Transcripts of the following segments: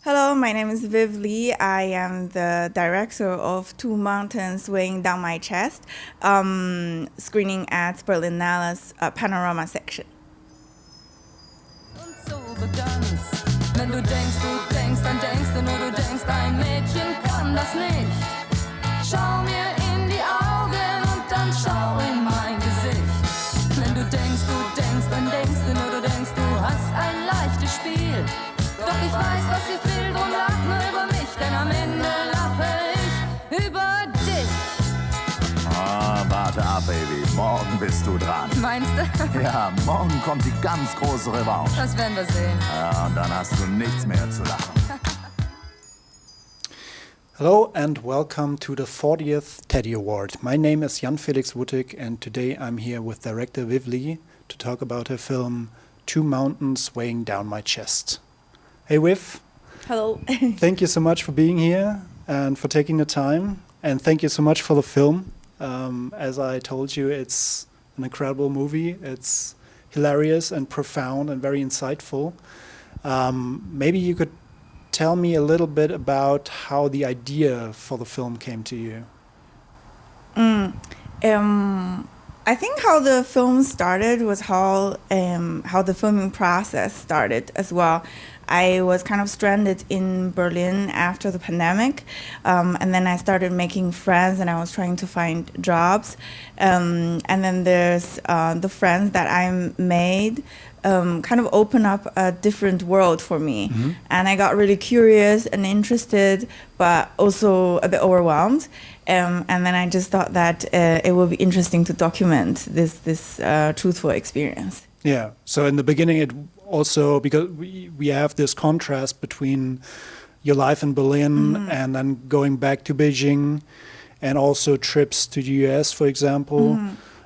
Hello, my name is Viv Li. I am the director of Two Mountains Weighing Down My Chest, screening at Berlinale's Panorama section. Und so begann's. Wenn du denkst, dann denkst du nur, du denkst, ein Mädchen kann das nicht. Schau mir in die Augen und dann schau in mein Gesicht. Wenn du denkst, dann denkst du nur, du denkst, du hast ein leichtes Spiel. Doch ich weiß, was ich will, drum lach nur über mich, denn am Ende lache ich über dich. Ah, warte ab, Baby. Morgen bist du dran. Meinst du? Ja, morgen kommt die ganz große Revanche. Das werden wir sehen. Ja, und dann hast du nichts mehr zu lachen. Hello and welcome to the 40th Teddy Award. My name is Jan-Felix Wuttig and today I'm here with director Viv Li to talk about her film Two Mountains Weighing Down My Chest. Hey Viv. Hello. Thank you so much for being here and for taking the time. And thank you so much for the film. As I told you, it's an incredible movie. It's hilarious and profound and very insightful. Maybe you could tell me a little bit about how the idea for the film came to you. I think how the film started was how the filming process started as well. I was kind of stranded in Berlin after the pandemic, and then I started making friends and I was trying to find jobs. And then there's the friends that I made kind of open up a different world for me. Mm-hmm. And I got really curious and interested, but also a bit overwhelmed. And then I just thought that it would be interesting to document this truthful experience. Yeah. So in the beginning, it also, because we have this contrast between your life in Berlin mm-hmm. and then going back to Beijing, and also trips to the US, for example.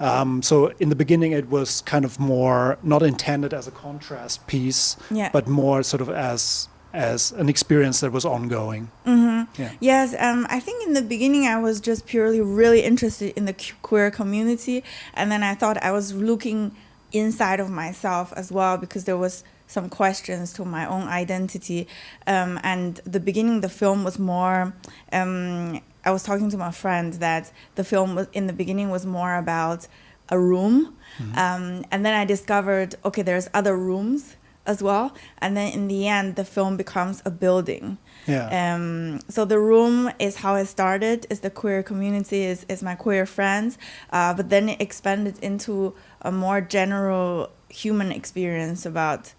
Mm-hmm. So in the beginning, it was kind of more not intended as a contrast piece, but more sort of as an experience that was ongoing. Mm-hmm. Yeah. Yes, I think in the beginning I was just purely really interested in the queer community, and then I thought I was looking inside of myself as well, because there was some questions to my own identity. And the beginning, the film was more, I was talking to my friend that the film was, in the beginning was more about a room. Mm-hmm. And then I discovered, okay, there's other rooms as well. And then in the end, the film becomes a building. Yeah. So the room is how it started, is the queer community, is my queer friends. But then it expanded into a more general human experience about,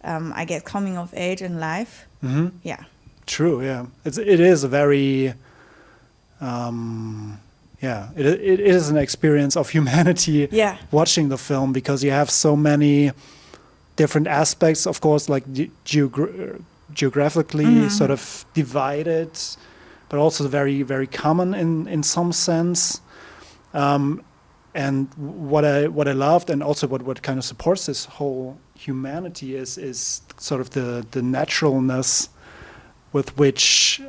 I guess, coming of age and life. Mm-hmm. Yeah. True, yeah. It is a very, it is an experience of humanity watching the film, because you have so many different aspects, of course, like geographically mm-hmm. sort of divided, but also very, very common in some sense. And what I loved, and also what kind of supports this whole humanity is sort of the naturalness with which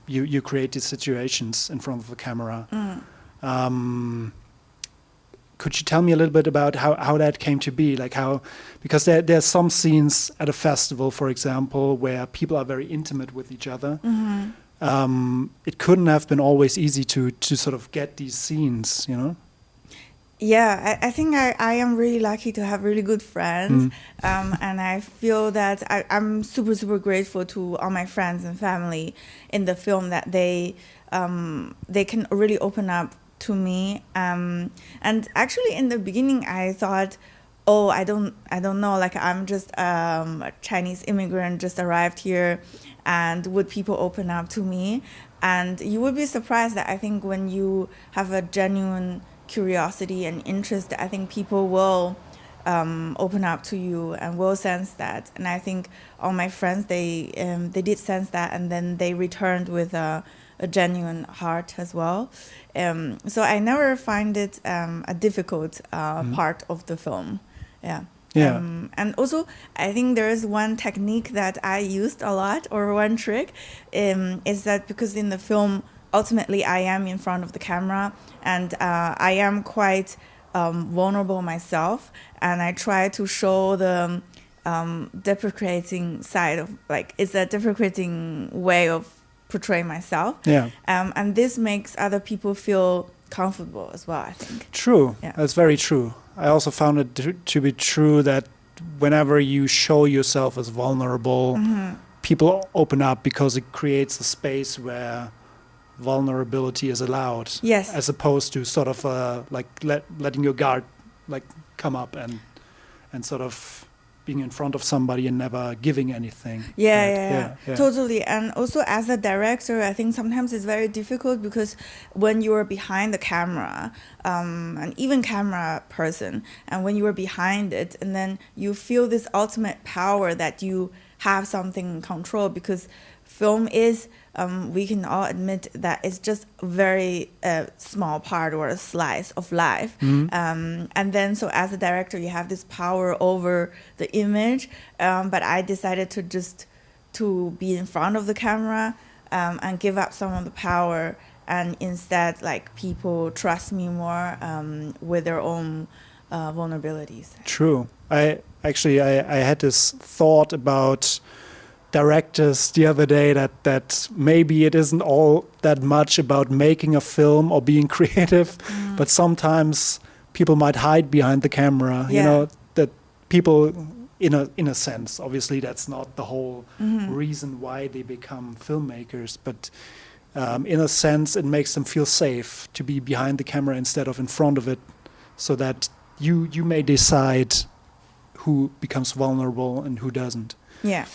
you create these situations in front of the camera. Mm. Could you tell me a little bit about how that came to be? Like because there's some scenes at a festival, for example, where people are very intimate with each other. Mm-hmm. It couldn't have been always easy to sort of get these scenes, you know? Yeah, I think I am really lucky to have really good friends. And I feel that I'm super, super grateful to all my friends and family in the film, that they can really open up to me. And actually in the beginning I thought, I don't know, like I'm just a Chinese immigrant, just arrived here, and would people open up to me? And you would be surprised that I think when you have a genuine curiosity and interest, I think people will open up to you and will sense that. And I think all my friends, they did sense that, and then they returned with a genuine heart as well. So I never find it a difficult part of the film. Yeah. Yeah. And also, I think there is one technique that I used a lot, or one trick, is that because in the film, ultimately I am in front of the camera, and I am quite vulnerable myself, and I try to show the deprecating side of, like, it's a deprecating way of portraying myself. Yeah. And this makes other people feel comfortable as well, I think. True. Yeah. That's very true. I also found it to be true that whenever you show yourself as vulnerable, people open up because it creates a space where vulnerability is allowed. Yes. As opposed to sort of like letting your guard like come up and sort of being in front of somebody and never giving anything. Yeah, totally. And also as a director, I think sometimes it's very difficult because when you are behind the camera, and even camera person, and when you are behind it, and then you feel this ultimate power that you have something in control, because film is, we can all admit that it's just a very small part or a slice of life. And then so as a director, you have this power over the image. But I decided to be in front of the camera and give up some of the power, and instead like people trust me more with their own vulnerabilities. True. I had this thought about directors the other day that maybe it isn't all that much about making a film or being creative, but sometimes people might hide behind the camera. You know, that people, in a sense, obviously that's not the whole reason why they become filmmakers, but in a sense it makes them feel safe to be behind the camera instead of in front of it, so that you may decide who becomes vulnerable and who doesn't. Yeah.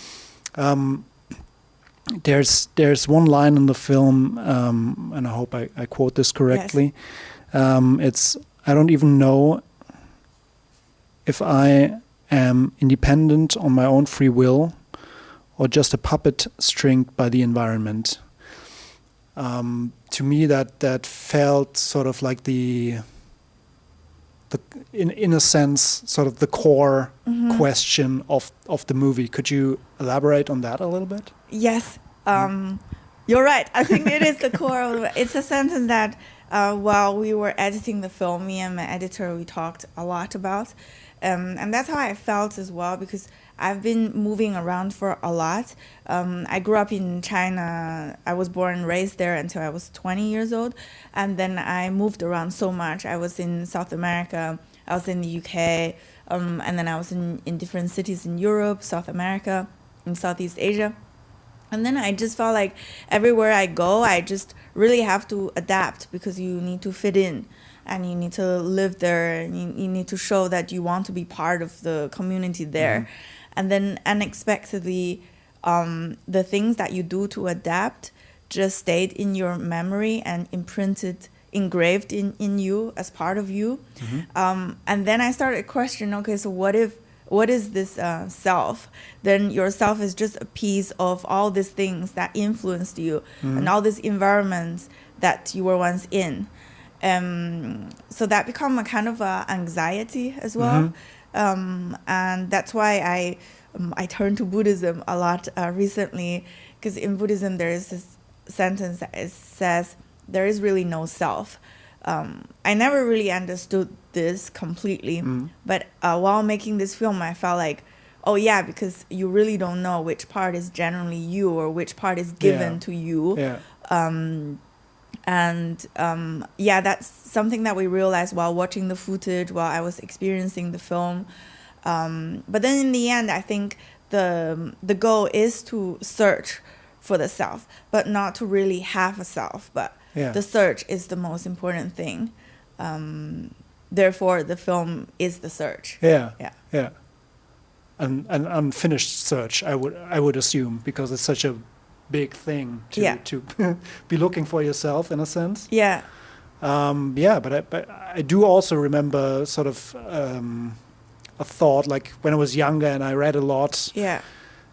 There's one line in the film, and I hope I quote this correctly. Yes. It's, I don't even know if I am independent on my own free will or just a puppet stringed by the environment. To me, that felt sort of like in a sense, sort of the core question of the movie. Could you elaborate on that a little bit? Yes, you're right. I think it is the core of it. It's a sentence that while we were editing the film, me and my editor, we talked a lot about. And that's how I felt as well, because I've been moving around for a lot. I grew up in China. I was born and raised there until I was 20 years old. And then I moved around so much. I was in South America. I was in the UK. And then I was in different cities in Europe, South America, and Southeast Asia. And then I just felt like everywhere I go, I just really have to adapt, because you need to fit in. And you need to live there, and you need to show that you want to be part of the community there. And then unexpectedly, the things that you do to adapt just stayed in your memory and engraved in you as part of you. And then I started questioning, okay, so what is this self? Then your self is just a piece of all these things that influenced you and all these environments that you were once in. So that become a kind of anxiety as well. And that's why I turned to Buddhism a lot recently, because in Buddhism there is this sentence that says there is really no self. I never really understood this completely, but while making this film I felt like, oh yeah, because you really don't know which part is generally you or which part is given to you. That's something that we realized while watching the footage, while I was experiencing the film. But then in the end, I think the goal is to search for the self, but not to really have a self. But the search is the most important thing. Therefore, the film is the search. An unfinished search, I would assume, because it's such a big thing to be looking for yourself in a sense. But I do also remember sort of a thought, like when I was younger and I read a lot.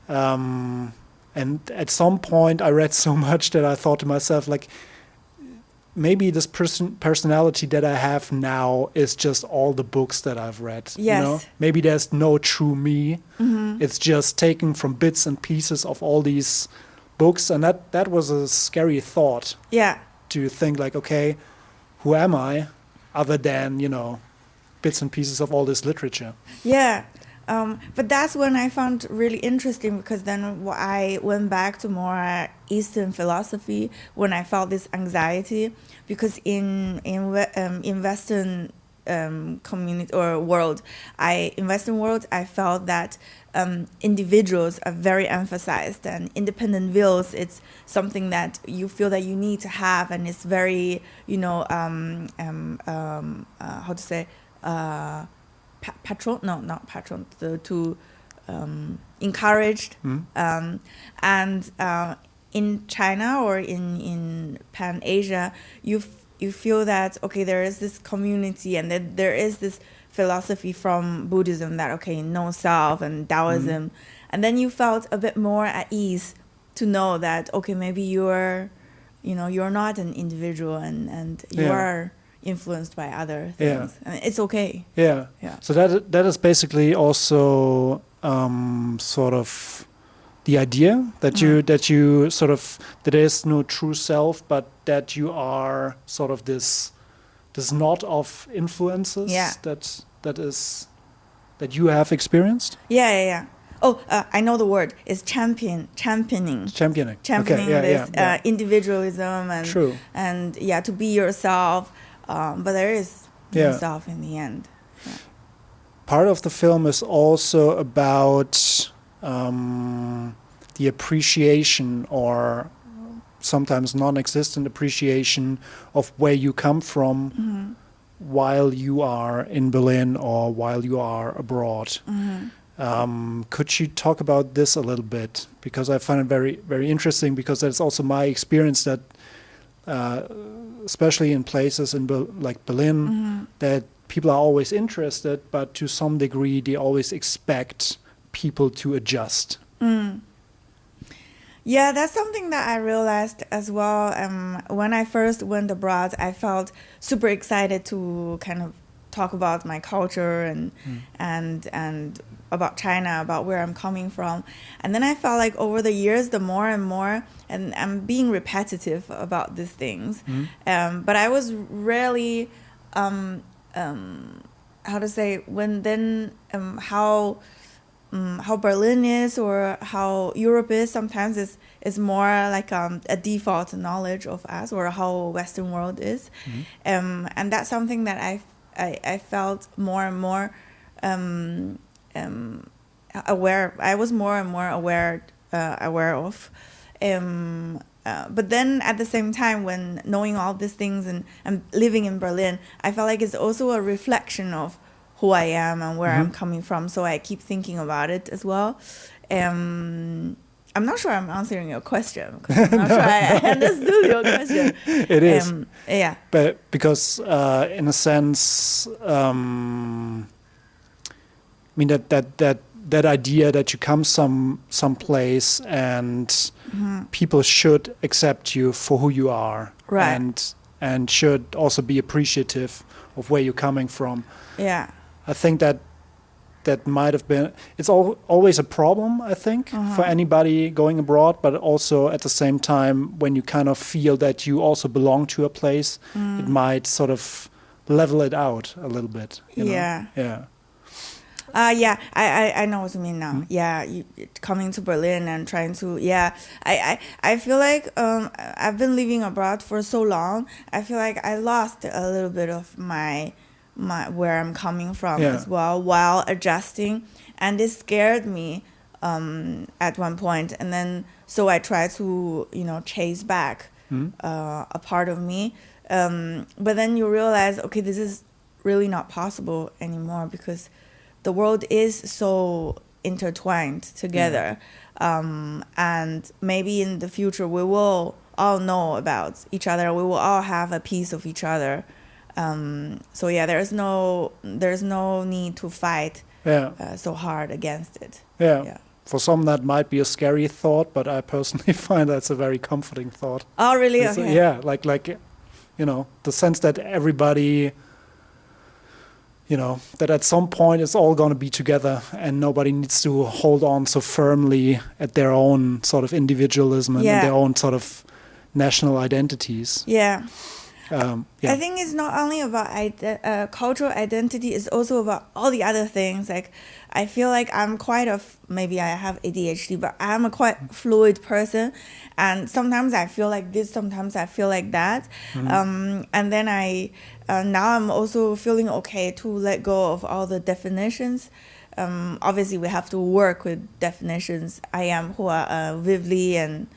And at some point I read so much that I thought to myself, like, maybe this personality that I have now is just all the books that I've read. You know? Maybe there's no true me. It's just taken from bits and pieces of all these books, and that was a scary thought. To think like, okay, who am I, other than bits and pieces of all this literature. Yeah. But that's when I found really interesting, because then I went back to more Eastern philosophy when I felt this anxiety, because in Western community or world, in Western world, I felt that individuals are very emphasized, and independent wills, it's something that you feel that you need to have, and it's very, how to say, encouraged. And in China or in Pan Asia, you feel that, okay, there is this community, and that there is this philosophy from Buddhism that, okay, no self, and Taoism, and then you felt a bit more at ease to know that, okay, maybe you're not an individual, and you are influenced by other things, and it's okay. Yeah. So that is basically also sort of the idea that you sort of, that there is no true self, but that you are sort of this knot of influences that you have experienced. Yeah. Oh, I know the word. It's championing this individualism, and true. And to be yourself. But there is yourself in the end. Yeah. Part of the film is also about the appreciation, or sometimes non-existent appreciation, of where you come from while you are in Berlin or while you are abroad. Could you talk about this a little bit? Because I find it very, very interesting, because that's also my experience, that especially in places like Berlin, that people are always interested, but to some degree they always expect people to adjust. Yeah, that's something that I realized as well. When I first went abroad, I felt super excited to kind of talk about my culture and about China, about where I'm coming from. And then I felt like over the years, the more and more, and I'm being repetitive about these things, but I was rarely, how to say, how Berlin is or how Europe is sometimes is more like a default knowledge of us, or how Western world is. And that's something that I felt more and more aware. I was more and more aware of. But then at the same time, when knowing all these things and living in Berlin, I felt like it's also a reflection of who I am and where I'm coming from. So I keep thinking about it as well. I'm not sure I'm answering your question, because I'm not sure I understood your question. It is. Yeah. But because in a sense, I mean that idea that you come someplace and people should accept you for who you are, right, and should also be appreciative of where you're coming from. Yeah. I think that might have been, it's always a problem, I think, for anybody going abroad, but also at the same time, when you kind of feel that you also belong to a place, it might sort of level it out a little bit. You know? Yeah. I know what you mean now. Yeah, coming to Berlin and trying to, I feel like I've been living abroad for so long. I feel like I lost a little bit of my where I'm coming from as well, while adjusting, and it scared me at one point, and then so I tried to chase back a part of me, but then you realize, okay, this is really not possible anymore, because the world is so intertwined together, and maybe in the future we will all know about each other, we will all have a piece of each other. So there's no need to fight so hard against it. Yeah. For some that might be a scary thought, but I personally find that's a very comforting thought. Oh, really? Okay. Like the sense that everybody, that at some point it's all going to be together, and nobody needs to hold on so firmly at their own sort of individualism and their own sort of national identities. Yeah. I think it's not only about cultural identity, it's also about all the other things. Like, I feel like I'm maybe I have ADHD, but I'm a quite fluid person. And sometimes I feel like this, sometimes I feel like that. And then now I'm also feeling okay to let go of all the definitions. Obviously, we have to work with definitions. I am Viv Li, and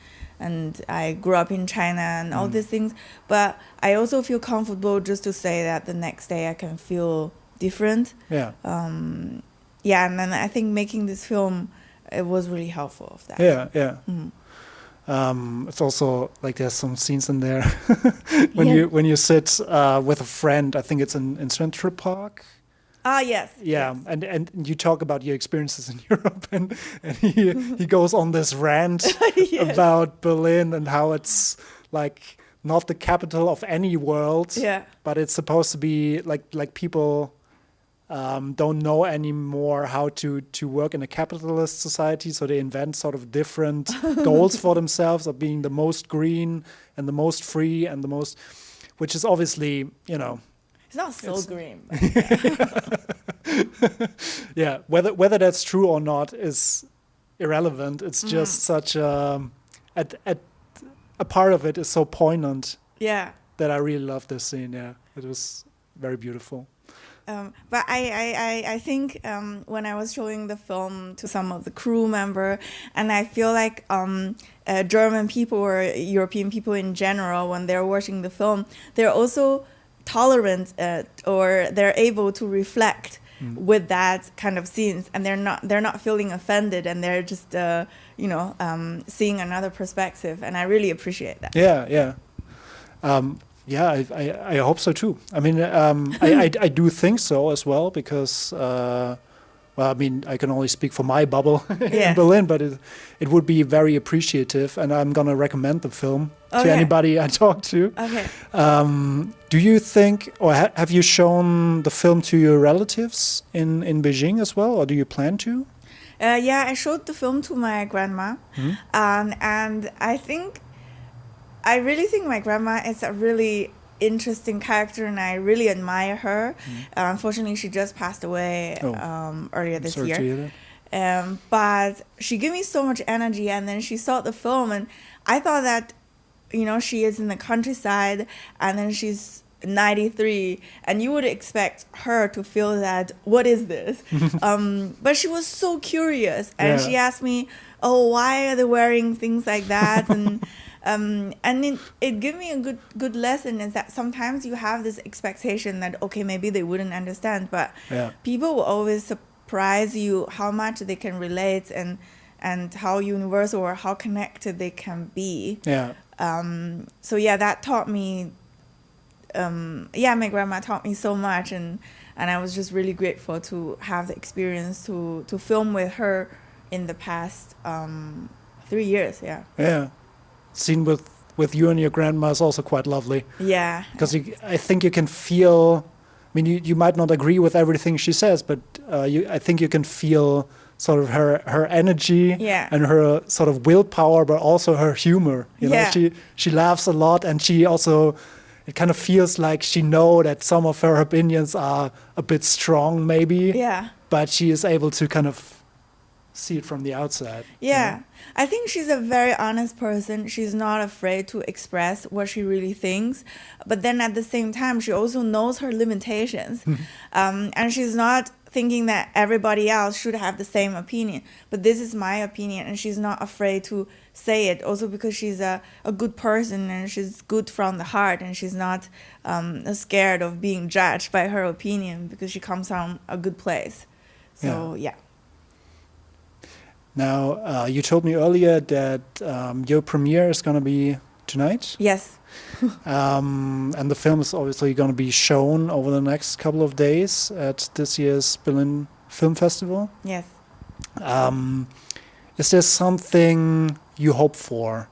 I grew up in China and all these things. But I also feel comfortable just to say that the next day I can feel different. Yeah. And then I think making this film, it was really helpful of that. Yeah. It's also like there's some scenes in there when you sit with a friend. I think it's in Central Park. Yes. Yeah, yes. And you talk about your experiences in Europe, and he goes on this rant Yes. about Berlin and how it's like not the capital of any world, but it's supposed to be like people don't know anymore how to work in a capitalist society, so they invent sort of different goals for themselves of being the most green and the most free and the most, which is obviously, It's not so green. Yeah, whether that's true or not is irrelevant. It's just such a part of it is so poignant. Yeah. That I really love this scene. Yeah, it was very beautiful. But I think when I was showing the film to some of the crew member, and I feel like German people or European people in general, when they're watching the film, they're also tolerant or they're able to reflect with that kind of scenes, and they're not feeling offended, and they're just seeing another perspective, and I really appreciate that. Yeah. I hope so too. I mean, I do think so as well, because I mean, I can only speak for my bubble in Berlin, but it would be very appreciative, and I'm gonna recommend the film to anybody I talk to. Okay. Do you think, or have you shown the film to your relatives in Beijing as well, or do you plan to? I showed the film to my grandma, and I really think my grandma is a really interesting character, and I really admire her. Unfortunately, she just passed away earlier this year. Sorry to hear that. But she gave me so much energy, and then she saw the film, and I thought that, she is in the countryside, and then she's 93, and you would expect her to feel that, what is this? But she was so curious, and she asked me, why are they wearing things like that? And it gave me a good lesson, is that sometimes you have this expectation that, okay, maybe they wouldn't understand, but people will always surprise you how much they can relate, and how universal or how connected they can be. That taught me, my grandma taught me so much, and I was just really grateful to have the experience to film with her in the past 3 years. Scene with you and your grandma is also quite lovely. Yeah. Because I think you can feel, I mean, you might not agree with everything she says, but I think you can feel sort of her energy and her sort of willpower, but also her humor. You know, she laughs a lot, and she also, it kind of feels like she knows that some of her opinions are a bit strong maybe, but she is able to kind of see it from the outside. I think she's a very honest person. She's not afraid to express what she really thinks, but then at the same time she also knows her limitations. And she's not thinking that everybody else should have the same opinion, but this is my opinion, and she's not afraid to say it, also because she's a good person, and she's good from the heart, and she's not scared of being judged by her opinion, because she comes from a good place. So Now, you told me earlier that your premiere is going to be tonight. Yes. And the film is obviously going to be shown over the next couple of days at this year's Berlin Film Festival. Yes. Is there something you hope for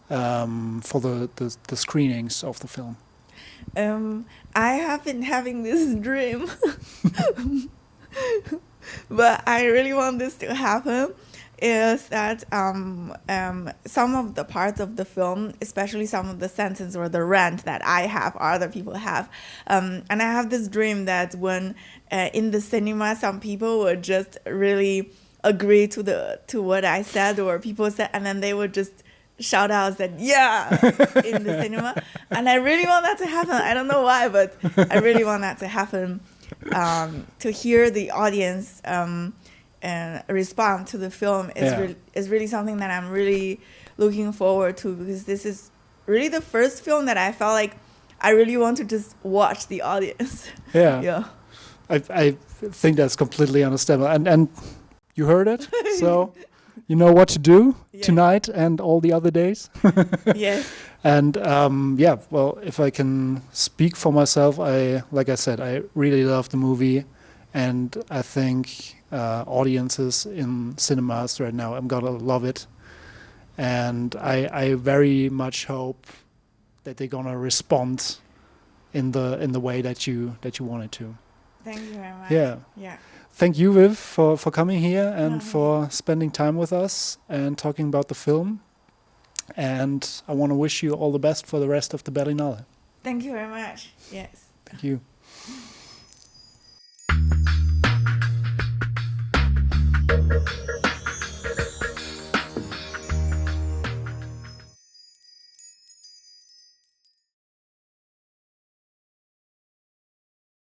the screenings of the film? I have been having this dream, but I really want this to happen. is that some of the parts of the film, especially some of the sentence or the rant that I have or other people have, and I have this dream that when in the cinema some people would just really agree to what I said or people said, and then they would just shout out that in the cinema, and I really want that to happen. I don't know why, but I really want that to happen, to hear the audience respond to the film is really something that I'm really looking forward to, because this is really the first film that I felt like I really want to just watch the audience. Yeah. I think that's completely understandable, and you heard it, so you know what to do tonight and all the other days. Yes. And well, if I can speak for myself, like I said, I really love the movie, and I think audiences in cinemas right now, I'm gonna love it, and I very much hope that they're gonna respond in the way that you wanted to. Thank you very much. Yeah. Thank you, Viv, for coming here and for spending time with us and talking about the film. And I want to wish you all the best for the rest of the Berlinale. Thank you very much. Yes. Thank you.